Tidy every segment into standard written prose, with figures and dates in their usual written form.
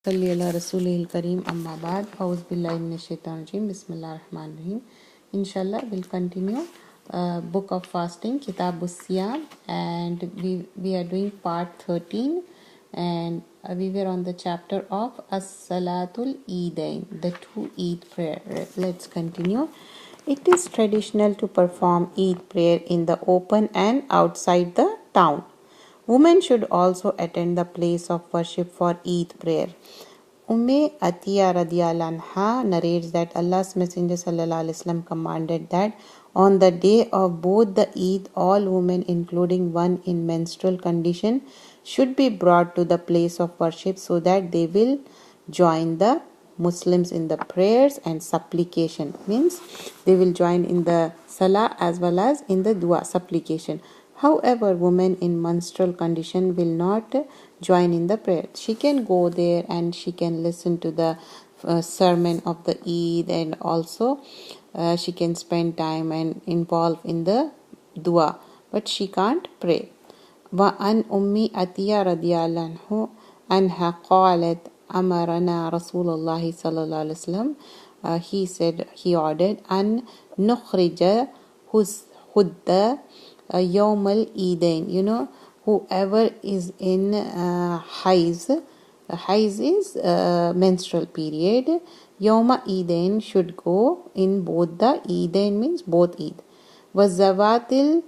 सल्ली अला रसूलिल करीम अम्मा बाद औज़ बिल्लाहि मिनश शैतानिर रजीम बिस्मिल्लाहिर रहमानिर रहीम. Inshallah we'll continue book of fasting Kitabus Siyam, and we are doing part 13, and we were on the chapter of As-Salatul Eidain, the two Eid prayer. Let's continue. It is traditional to perform Eid prayer in the open and outside the town. Women should also attend the place of worship for Eid prayer. Atiyah radiyallahu anha narrates that Allah's Messenger sallallahu alaihi wasallam commanded that on the day of both the Eid, all women, including one in menstrual condition, should be brought to the place of worship so that they will join the Muslims in the prayers and supplication. Means they will join in the salah as well as in the dua, supplication. However, women in menstrual condition will not join in the prayer. She can go there and she can listen to the sermon of the Eid, and also she can spend time and involve in the dua, but she can't pray. وعن أم أتية رضي الله عنه عنها قالت أمرنا رسول الله صلى الله عليه وسلم. He said, he ordered أن نخرج هد يوم الإيدين. Whoever is in haiz is menstrual period, Yawma Eidain should go in both the Eidain, means both Eid. وَالزَّوَاتِ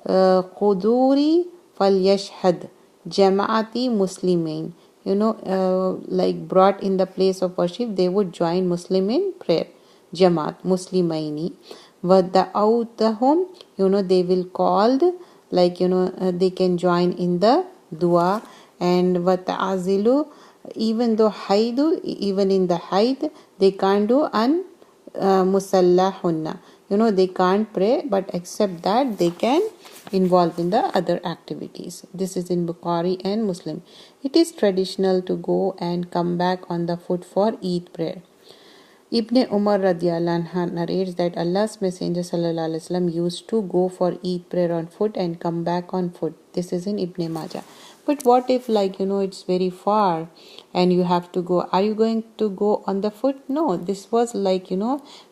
الْقُدُورِ فَلْيَشْهَدْ Jama'ati Muslimin. Like brought in the place of worship, they would join Muslim in prayer. Jamaat, Muslimaini. وَدَعَوْتَهُمْ, they will called, like, they can join in the dua. And وَتَعَزِلُ, even though haidu, even in the haid, they can't do an musallahunna. They can't pray, but except that they can involve in the other activities. This is in Bukhari and Muslim. It is traditional to go and come back on the foot for Eid prayer. Ibn Umar radiyallahu anha narrates that Allah's Messenger sallallahu alaihi wasallam used to go for Eid prayer on foot and come back on foot. This is in Ibn Majah. But what if, like, it's very far and you have to go? Are you going to go on the foot? No, this was like,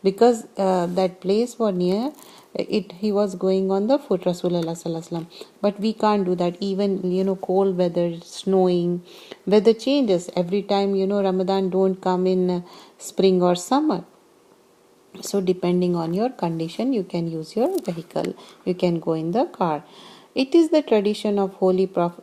because that place was near it, he was going on the foot, Rasulullah sallallahu alaihi wasallam. But we can't do that. Even, cold weather, snowing, weather changes every time. Ramadan don't come in spring or summer. So depending on your condition, you can use your vehicle. You can go in the car. It is the tradition of Prophet sallallahu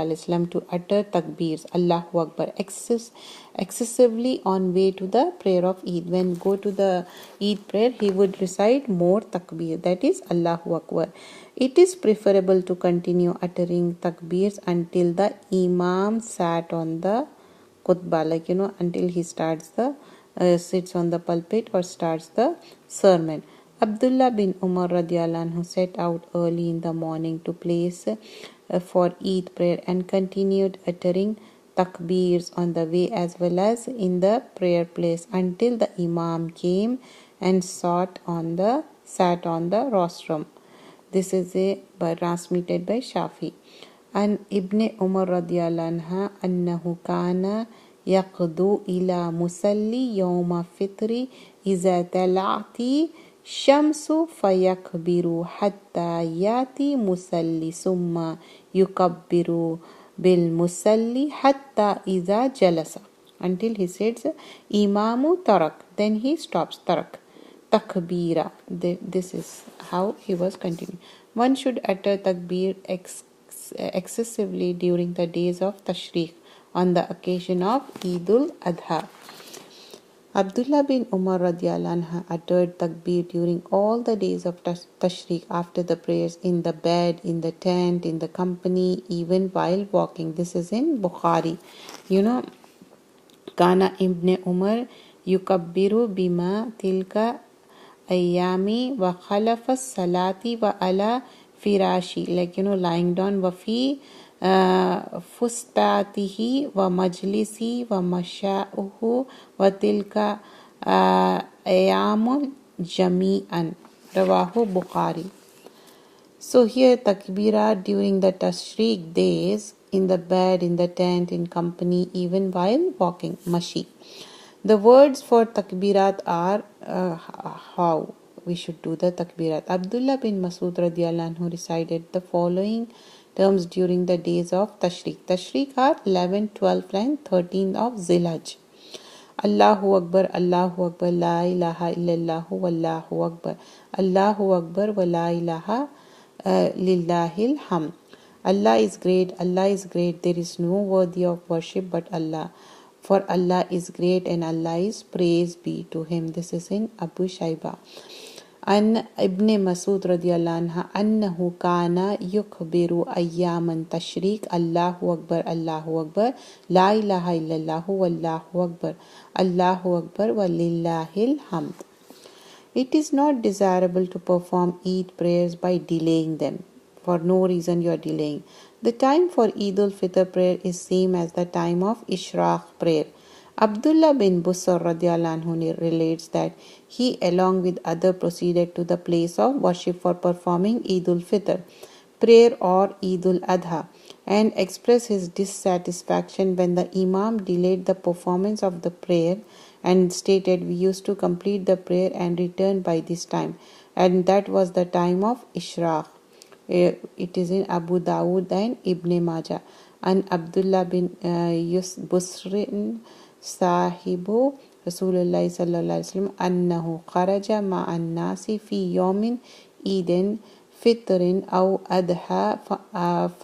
alaihi wasallam to utter takbirs, Allahu Akbar, excessively on way to the prayer of Eid. When go to the Eid prayer, he would recite more takbir, that is Allahu Akbar. It is preferable to continue uttering takbirs until the Imam sat on the khutbah, like, until he starts the sits on the pulpit or starts the sermon. Abdullah bin Umar radiyallahu anhu set out early in the morning to place for Eid prayer and continued uttering takbirs on the way as well as in the prayer place until the Imam came and sat on the rostrum. This is transmitted by Shafi. And Ibn Umar radiyallahu anha annahu kana yaqdu ila musalli yawma fitri iza tala'ati Shamsu fayakbiru hatta yati musalli summa yukabbiru bil musalli hatta iza jalasa, until he says Imamu tarak, then he stops, tarak, takbira. This is how he was continuing. One should utter takbir excessively during the days of Tashriq on the occasion of Eidul Adha. Abdullah bin Umar radiyallahu anha uttered takbir during all the days of Tashriq after the prayers, in the bed, in the tent, in the company, even while walking. This is in Bukhari. Kana ibn Umar yukabbiru bima tilka ayyami wa khalafa salati wa ala firashi, like, lying down, wa fi fustatihi wa majlisi wa masha'uhu wa tilka ayamul jami'an. Rawahu Bukhari. So here takbira during the Tashriq days in the bed, in the tent, in company, even while walking. Mashi. The words for takbirat are how we should do the takbirat. Abdullah bin Masud radiallahu anhu recited the following terms during the days of Tashriq. Tashriq are 11, 12 and 13 of Zilhaj. Allahu Akbar, La ilaha illallah, Wallahu Akbar. Allahu Akbar, wa La ilaha lillahil ham. Allah is great, there is no worthy of worship but Allah. For Allah is great and Allah is praise be to Him. This is in Abu Shaiba. An Ibn Masud radiyallahu anha annahu kana yukbiru ayyaman tashriq Allahu Akbar La ilaha illallah Wallahu Akbar wa lillahil hamd. It is not desirable to perform Eid prayers by delaying them. For no reason you are delaying. The time for Eid al-Fitr prayer is same as the time of Ishraq prayer. Abdullah bin Busr radiallahu anhu relates that he along with others proceeded to the place of worship for performing Eid al-Fitr prayer or Eid al-Adha and expressed his dissatisfaction when the Imam delayed the performance of the prayer and stated, we used to complete the prayer and return by this time, and that was the time of Ishraq. It is in Abu Dawud and Ibn Majah. And Abdullah bin Busrin sahibu Rasulullah sallallahu alaihi wasallam annahu kharaja ma'an nasi fi yawmin idin fitrin aw adha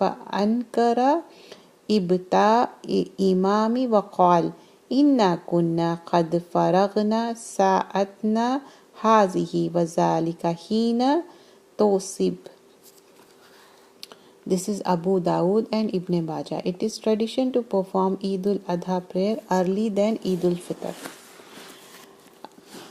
fa'ankara ibta imami wa qal inna kunna qad faragna sa'atna hazihi wa zalika hina tosib. This is Abu Dawud and Ibn Majah. It is tradition to perform Eid al-Adha prayer early than Eid al-Fitr.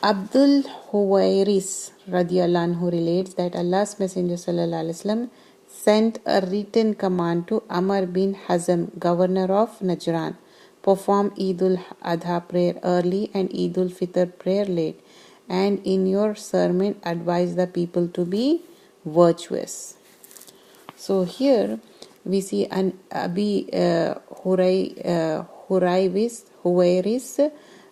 Abdul Huwairis radiallahu anhu relates that Allah's Messenger sallallahu alaihi wasallam sent a written command to Amr bin Hazm, governor of Najran, perform Eid al-Adha prayer early and Eid al-Fitr prayer late, and in your sermon advise the people to be virtuous. So here we see an Abi Huwairis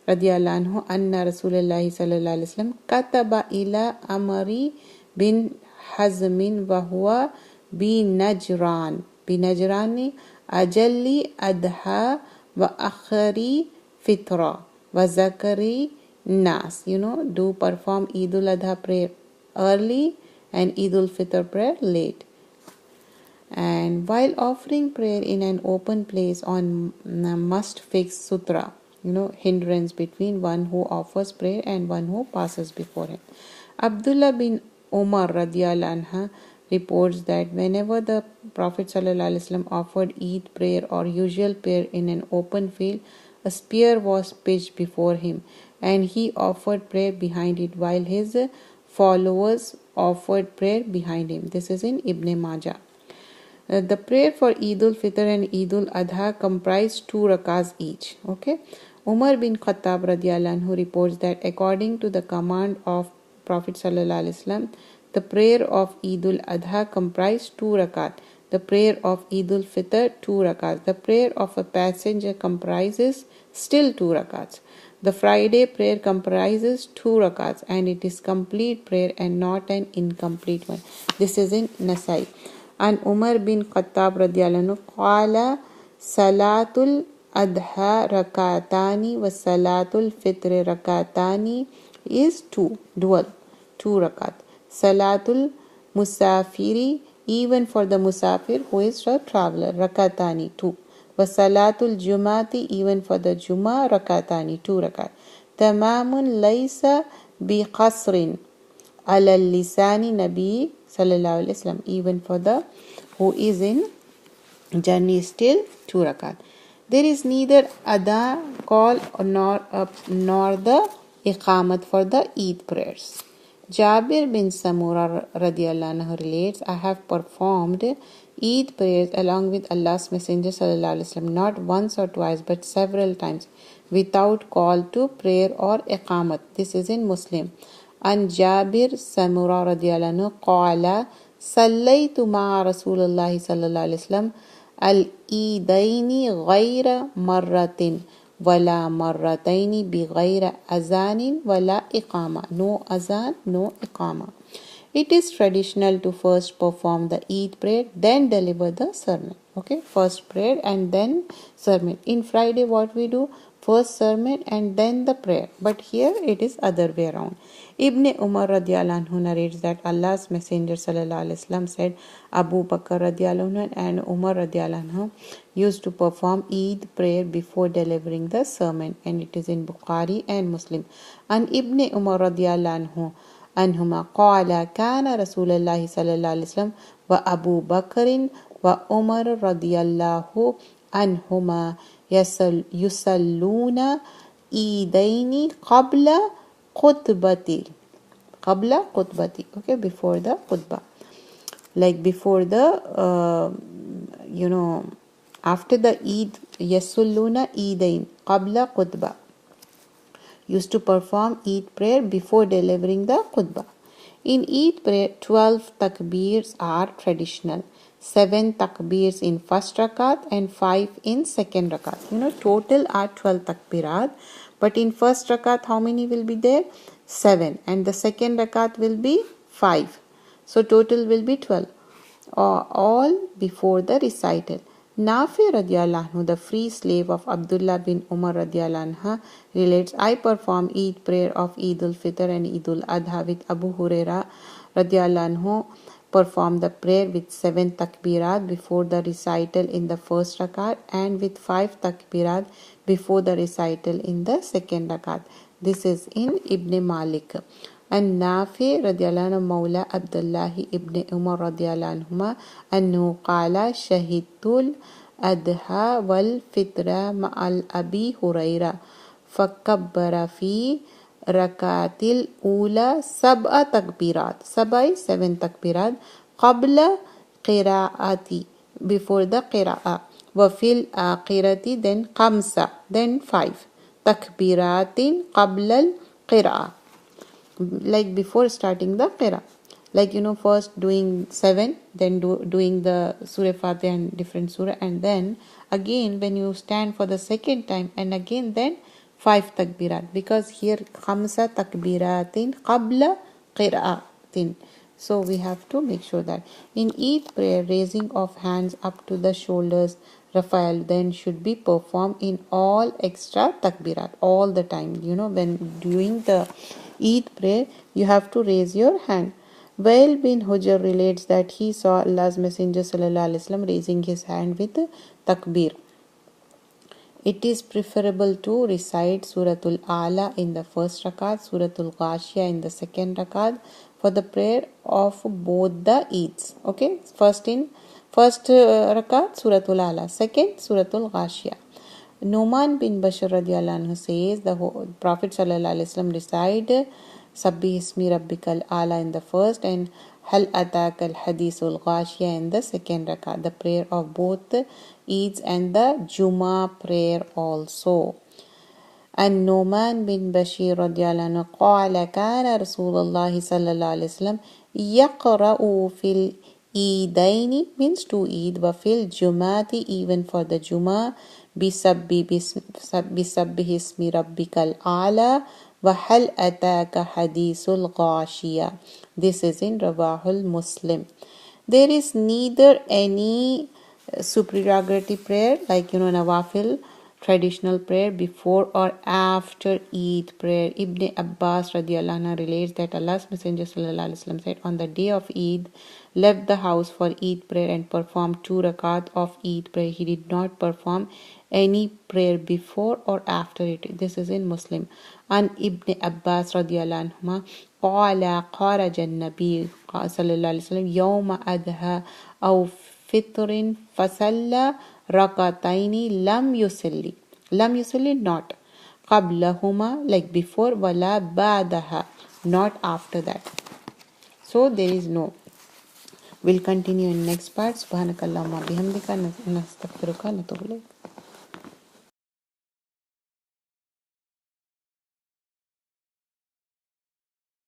radiyallahu anhu anna Rasulullah sallallahu alaihi wasallam kataba ila Amri bin Hazmin wa huwa bi Najrani ajalli adha wa akhari fitra wa zakari nas. Do perform Eid al-Adha prayer early and Eid al-Fitr prayer late. And while offering prayer in an open place on must fix sutra, hindrance between one who offers prayer and one who passes before him. Abdullah bin Umar radiallahu anha reports that whenever the Prophet sallallahu alaihi wasallam offered Eid prayer or usual prayer in an open field, a spear was pitched before him and he offered prayer behind it while his followers offered prayer behind him. This is in Ibn Majah. The prayer for Eid al-Fitr and Eid al-Adha comprise 2 rakats each. Okay. Umar bin Khattab radiallahu anhu reports that according to the command of Prophet sallallahu alaihi wasallam, the prayer of Eid al-Adha comprise 2 rakat. The prayer of Eid al-Fitr 2 rakats. The prayer of a passenger comprises still 2 rakats. The Friday prayer comprises 2 rakats and it is complete prayer and not an incomplete one. This is in Nasai. And Umar bin Khattab radiallahu anhu qala salatul adha rakatani wa salatul fitr rakatani is 2 dual 2 rakat. Salatul musafiri, even for the musafir who is a traveler, rakatani 2. Wa salatul jumati, even for the juma, rakatani 2 rakat. Tamamun laysa bi qasrin ala lisani nabi sallallahu alaihi wasallam, even for the who is in journey still 2 rakat. There is neither adha call nor the iqamat for the Eid prayers. Jabir bin Samura radiallahu anhu relates, I have performed Eid prayers along with Allah's Messenger sallallahu alaihi wasallam not once or twice but several times without call to prayer or iqamat. This is in Muslim. And Jabir Samura radiallahu anhu qala sallaytu ma'a Rasulullah sallallahu alaihi wasallam al-eidaini ghayra marratin wala marrataini bi ghayra azanin wala iqama. No azan, no iqama. It is traditional to first perform the Eid prayer, then deliver the sermon. Okay, first prayer and then sermon. In Friday, what we do? First sermon and then the prayer. But here it is other way around. Ibn Umar radiallahu anhu narrates that Allah's Messenger sallallahu alaihi wasallam said, Abu Bakr radiallahu anhu and Umar radiallahu anhu used to perform Eid prayer before delivering the sermon, and it is in Bukhari and Muslim. And Ibn Umar radiallahu anhu عنهما قال كان رسول الله صلى الله عليه وسلم وأبو بكر وعمر رضي الله عنهما يصلون عيدين قبل خطبتي. Okay, before the khutbah, like before the after the Eid. يصلون عيدين قبل خطبة, used to perform Eid prayer before delivering the khutbah. In Eid prayer, 12 takbirs are traditional. 7 takbirs in first rakat and 5 in second rakat. Total are 12 takbirat. But in first rakat, how many will be there? 7. And the second rakat will be 5. So total will be 12. All before the recital. Nafi radiallahu anhu, the free slave of Abdullah bin Umar radiallahu anha, relates, I perform Eid prayer of Eid al-Fitr and Eid al-Adha with Abu Huraira radiallahu anhu, perform the prayer with 7 takbirat before the recital in the first rakat and with 5 takbirat before the recital in the second rakat. This is in Ibn Malik. And Nafi radiallahu anhu Mawla Abdullahi ibn Umar radiallahu anhuma anhu qala shahidtul adha wal fitra ma'al Abi Huraira fakabbara fi rakatil ula sab'a takbirat. Sab'a is 7 takbirat qabla qira'ati, before the qira'ah, wa fil akhirati then khamsa, then 5 takbiratin qabla al qira'ah, like before starting the qira. Like first doing 7, then doing the Surah Fatiha and different surah, and then again when you stand for the second time, and again then 5 takbirat, because here khamsa takbiratin qabla qira'atin. So we have to make sure that in Eid prayer, raising of hands up to the shoulders, Rafael, then should be performed in all extra takbirat all the time. When doing the Eid prayer, you have to raise your hand. Wail bin Hujr relates that he saw Allah's Messenger sallallahu alaihi wasallam raising his hand with takbir. It is preferable to recite Suratul Ala in the first rakat, Suratul Ghashiyah in the second rakat for the prayer of both the Eids. Okay, first rakat Suratul Ala, second Suratul Ghashiyah. Numan bin Bashir radiallahu anhu says the Prophet sallallahu alaihi wasallam recited Sabbi Ismi Rabbikal Ala in the first and Hal Atakal Hadithul Ghashiyah in the second rakat, the prayer of both Eids and the Juma prayer also. And Numan bin Bashir radiallahu anhu qala kana Rasulullah sallallahu alaihi wasallam yaqra'u fil Eidaini, means to Eid, wa fil Jumati, even for the Juma, bisabbi ismi rabbikal ala wa hal ataka hadithul ghashiyah. This is in Rawahul Muslim. There is neither any supererogatory prayer like Nawafil traditional prayer before or after Eid prayer. Ibn Abbas radiallahu anhu relates that Allah's Messenger sallallahu alaihi wasallam said, on the day of Eid, left the house for Eid prayer and performed 2 rakat of Eid prayer. He did not perform any prayer before or after it. This is in Muslim. And Ibn Abbas radiallahu anhu qala kharaja an-nabi sallallahu alaihi wasallam yawma adha aw fitrin fasalla rakataini lam yusalli not qablahuma, like before, wala ba'daha, not after that. So there is no. We'll continue in next part. Subhanakallahumma bihamdika nastaghfiruka wa natubu ilayk.